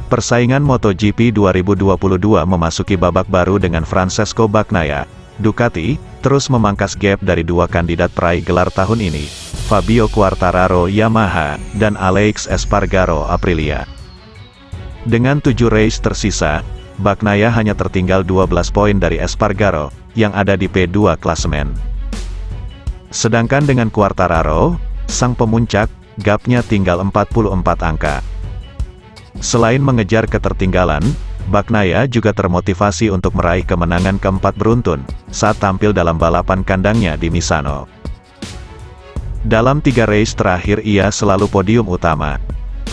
Persaingan MotoGP 2022 memasuki babak baru dengan Francesco Bagnaia, Ducati, terus memangkas gap dari dua kandidat peraih gelar tahun ini, Fabio Quartararo Yamaha, dan Aleix Espargaro Aprilia. Dengan 7 race tersisa, Bagnaia hanya tertinggal 12 poin dari Espargaro, yang ada di P2 klasemen. Sedangkan dengan Quartararo, sang pemuncak, gapnya tinggal 44 angka. Selain mengejar ketertinggalan, Bagnaia juga termotivasi untuk meraih kemenangan keempat beruntun, saat tampil dalam balapan kandangnya di Misano. Dalam 3 race terakhir ia selalu podium utama.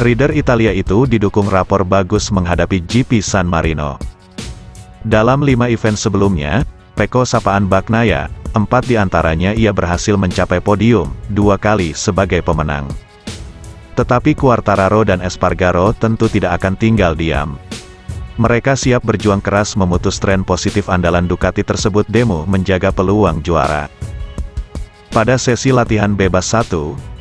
Rider Italia itu didukung rapor bagus menghadapi GP San Marino. Dalam 5 event sebelumnya, Pecco sapaan Bagnaia, 4 diantaranya ia berhasil mencapai podium, 2 kali sebagai pemenang. Tetapi Quartararo dan Espargaro tentu tidak akan tinggal diam. Mereka siap berjuang keras memutus tren positif andalan Ducati tersebut demi menjaga peluang juara. Pada sesi latihan bebas 1,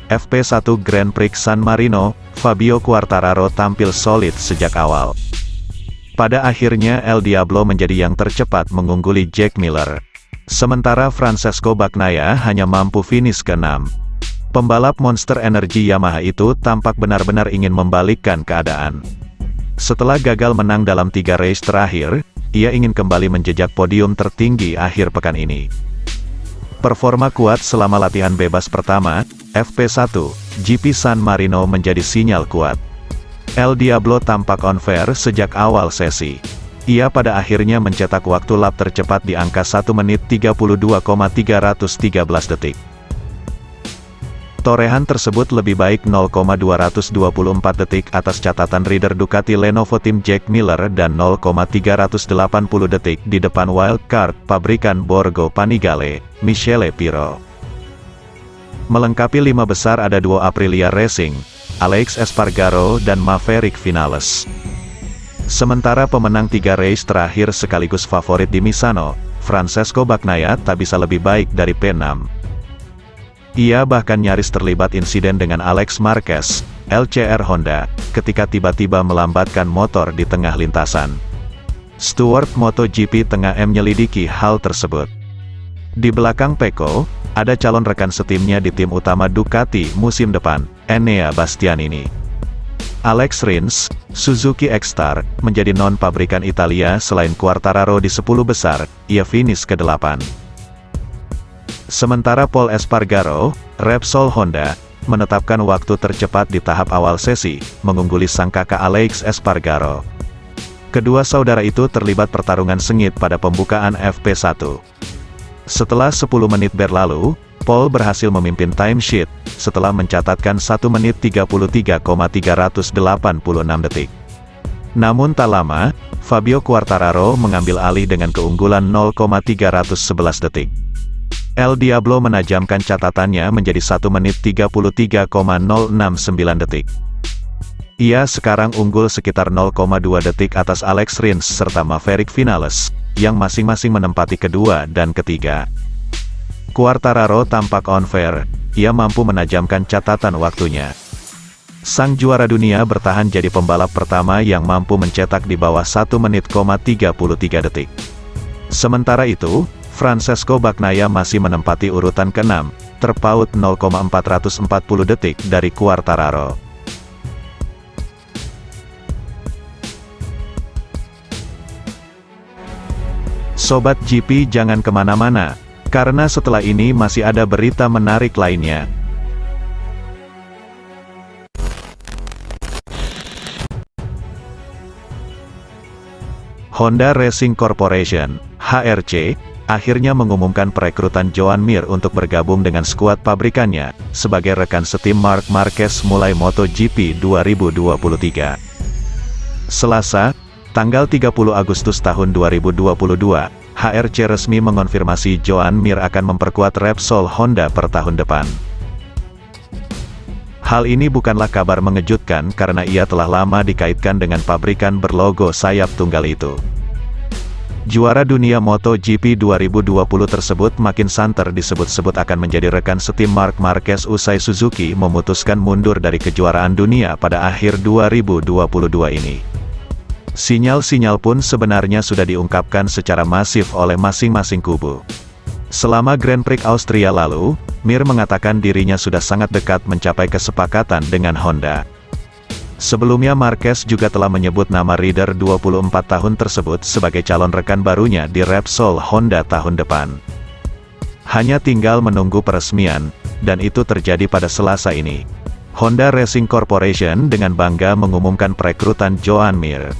FP1 Grand Prix San Marino, Fabio Quartararo tampil solid sejak awal. Pada akhirnya El Diablo menjadi yang tercepat mengungguli Jack Miller. Sementara Francesco Bagnaia hanya mampu finish ke-6. Pembalap Monster Energy Yamaha itu tampak benar-benar ingin membalikkan keadaan. Setelah gagal menang dalam 3 race terakhir, ia ingin kembali menjejak podium tertinggi akhir pekan ini. Performa kuat selama latihan bebas pertama, FP1, GP San Marino menjadi sinyal kuat. El Diablo tampak on fire sejak awal sesi. Ia pada akhirnya mencetak waktu lap tercepat di angka 1 menit 32,313 detik. Torehan tersebut lebih baik 0,224 detik atas catatan rider Ducati Lenovo Team Jack Miller dan 0,380 detik di depan wildcard pabrikan Borgo Panigale, Michele Pirro. Melengkapi 5 besar ada duo Aprilia Racing, Aleix Espargaro dan Maverick Vinales. Sementara pemenang 3 race terakhir sekaligus favorit di Misano, Francesco Bagnaia tak bisa lebih baik dari P6. Ia bahkan nyaris terlibat insiden dengan Alex Marquez, LCR Honda, ketika tiba-tiba melambatkan motor di tengah lintasan. Steward MotoGP tengah menyelidiki hal tersebut. Di belakang Pecco, ada calon rekan setimnya di tim utama Ducati musim depan, Enea Bastianini. Alex Rins, Suzuki X-Star, menjadi non-pabrikan Italia selain Quartararo di 10 besar, ia finish ke-8. Sementara Pol Espargaro, Repsol Honda, menetapkan waktu tercepat di tahap awal sesi, mengungguli sang kakak Aleix Espargaro. Kedua saudara itu terlibat pertarungan sengit pada pembukaan FP1. Setelah 10 menit berlalu, Pol berhasil memimpin timesheet, setelah mencatatkan 1 menit 33,386 detik. Namun tak lama, Fabio Quartararo mengambil alih dengan keunggulan 0,311 detik. El Diablo menajamkan catatannya menjadi 1 menit 33,069 detik. Ia sekarang unggul sekitar 0,2 detik atas Alex Rins serta Maverick Vinales, yang masing-masing menempati kedua dan ketiga. Quartararo tampak on fire, ia mampu menajamkan catatan waktunya. Sang juara dunia bertahan jadi pembalap pertama yang mampu mencetak di bawah 1 menit, 33 detik. Sementara itu, Francesco Bagnaia masih menempati urutan ke-6, terpaut 0,440 detik dari Quartararo. Sobat GP jangan kemana-mana, karena setelah ini masih ada berita menarik lainnya. Honda Racing Corporation, HRC, akhirnya mengumumkan perekrutan Joan Mir untuk bergabung dengan skuad pabrikannya, sebagai rekan setim Marc Marquez mulai MotoGP 2023. Selasa, tanggal 30 Agustus tahun 2022, HRC resmi mengonfirmasi Joan Mir akan memperkuat Repsol Honda per tahun depan. Hal ini bukanlah kabar mengejutkan karena ia telah lama dikaitkan dengan pabrikan berlogo sayap tunggal itu. Juara dunia MotoGP 2020 tersebut makin santer disebut-sebut akan menjadi rekan setim Marc Marquez usai Suzuki memutuskan mundur dari kejuaraan dunia pada akhir 2022 ini. Sinyal-sinyal pun sebenarnya sudah diungkapkan secara masif oleh masing-masing kubu. Selama Grand Prix Austria lalu, Mir mengatakan dirinya sudah sangat dekat mencapai kesepakatan dengan Honda. Sebelumnya Marquez juga telah menyebut nama rider 24 tahun tersebut sebagai calon rekan barunya di Repsol Honda tahun depan. Hanya tinggal menunggu peresmian, dan itu terjadi pada Selasa ini. Honda Racing Corporation dengan bangga mengumumkan perekrutan Joan Mir.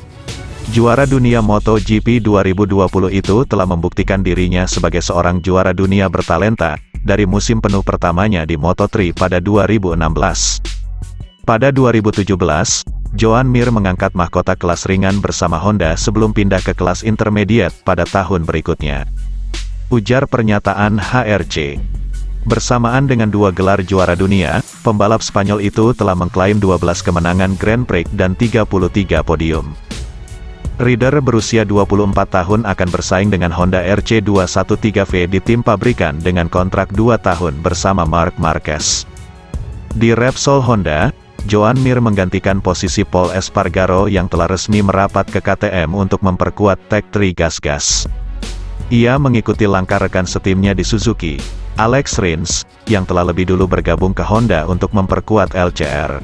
Juara dunia MotoGP 2020 itu telah membuktikan dirinya sebagai seorang juara dunia bertalenta, dari musim penuh pertamanya di Moto3 pada 2016. Pada 2017, Joan Mir mengangkat mahkota kelas ringan bersama Honda sebelum pindah ke kelas intermediate pada tahun berikutnya. Ujar pernyataan HRC. Bersamaan dengan 2 gelar juara dunia, pembalap Spanyol itu telah mengklaim 12 kemenangan Grand Prix dan 33 podium. Rider berusia 24 tahun akan bersaing dengan Honda RC213V di tim pabrikan dengan kontrak 2 tahun bersama Marc Marquez. Di Repsol Honda, Joan Mir menggantikan posisi Pol Espargaro yang telah resmi merapat ke KTM untuk memperkuat Tech 3 gas-gas. Ia mengikuti langkah rekan setimnya di Suzuki, Alex Rins, yang telah lebih dulu bergabung ke Honda untuk memperkuat LCR.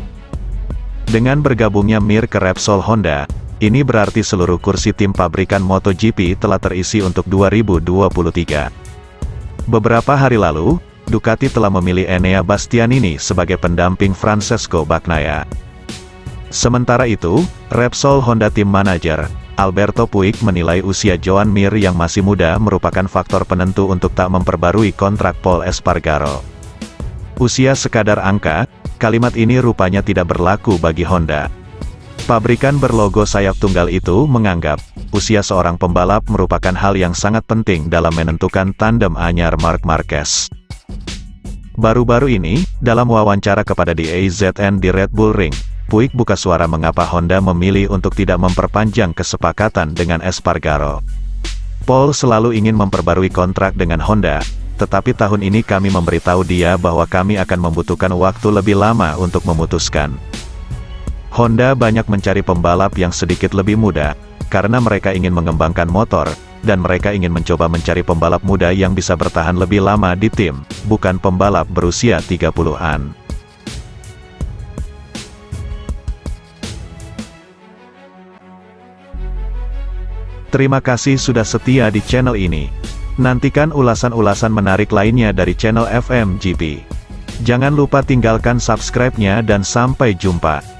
Dengan bergabungnya Mir ke Repsol Honda, ini berarti seluruh kursi tim pabrikan MotoGP telah terisi untuk 2023. Beberapa hari lalu, Ducati telah memilih Enea Bastianini sebagai pendamping Francesco Bagnaia. Sementara itu, Repsol Honda Team Manager, Alberto Puig menilai usia Joan Mir yang masih muda merupakan faktor penentu untuk tak memperbarui kontrak Pol Espargaro. Usia sekadar angka, kalimat ini rupanya tidak berlaku bagi Honda. Pabrikan berlogo sayap tunggal itu menganggap, usia seorang pembalap merupakan hal yang sangat penting dalam menentukan tandem anyar Marc Marquez. Baru-baru ini, dalam wawancara kepada DAZN di Red Bull Ring, Puig buka suara mengapa Honda memilih untuk tidak memperpanjang kesepakatan dengan Espargaro. Pol selalu ingin memperbarui kontrak dengan Honda, tetapi tahun ini kami memberitahu dia bahwa kami akan membutuhkan waktu lebih lama untuk memutuskan. Honda banyak mencari pembalap yang sedikit lebih muda, karena mereka ingin mengembangkan motor, dan mereka ingin mencoba mencari pembalap muda yang bisa bertahan lebih lama di tim, bukan pembalap berusia 30-an. Terima kasih sudah setia di channel ini. Nantikan ulasan-ulasan menarik lainnya dari channel FMGP. Jangan lupa tinggalkan subscribe-nya dan sampai jumpa.